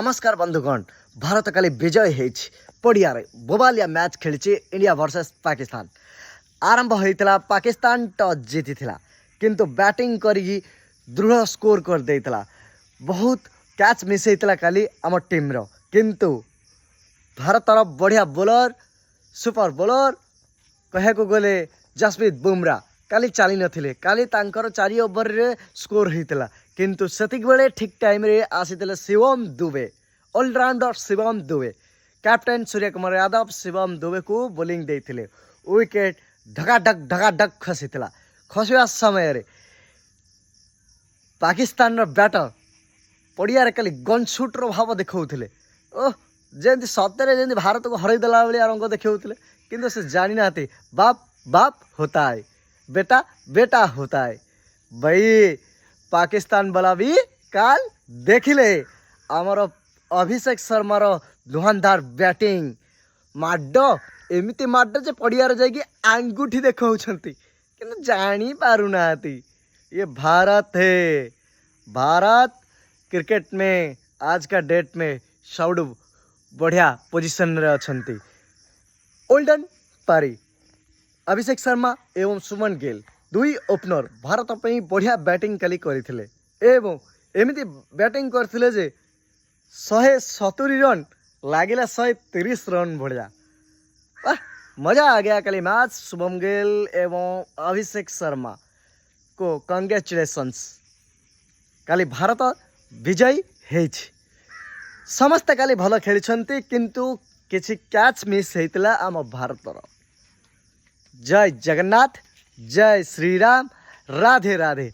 नमस्कार बंधुगण। भारत काली विजय पड़िया बोबालिया मैच खेली इंडिया वर्सेस पाकिस्तान। आरंभ होता पाकिस्तान टॉस जीति किंतु बैटिंग करी दृढ़ स्कोर कर देता। बहुत कैच मिस होता काली आम टीम रो, किंतु भारतर बढ़िया बोलर सुपर बोलर कह को गले जसप्रीत बुमराह काली चली नथिले। काली तांकर 4 ओवर रे स्कोर होता, किंतु सेतिक बेले ठीक टाइम रे आसीते शिवम दुबे, ऑलराउंडर शिवम दुबे। कैप्टेन सूर्य कुमार यादव शिवम दुबे को बोलिंग देते। विकेट ढकाढक खसीला। खसवा समय रे पाकिस्तान रो बैटर पड़िया काली गन शूटर भाव देखौथिले। ओह जेंति सतरे जेंति भारत को हरई देला बेले रंग देखौथिले, किंतु से जानी नाते बाप बाप होता है, बेटा बेटा होता है। भाई पाकिस्तान वाला भी काल देखिले आमर अभिषेक शर्मार धुआंधार बैटिंग माड एमती माड जे पड़ियार जाइए आंगुठी देखौछंती, किंतु जानी पारुना। ये भारत है। भारत क्रिकेट में आज का डेट में सबुठ बढ़िया पोजिशन रे अछंती। ओल्डन पारी अभिषेक शर्मा एवं सुमन गिल दुई ओपनर भारत पर बढ़िया बैटिंग काली करथिले एवं एमिति बैटिंग करथिले जे 170 रन लागिला 130 रन बढ़िया। मजा आ गया काली मैच। शुभम गिल एवं अभिषेक शर्मा को कंग्रेचुलेशंस। काली भारत विजयी हेछि। समस्त काली भल खेली, किंतु किछि कैच मिस होता आम भारतर। जय जगन्नाथ, जय श्री राम, राधे राधे।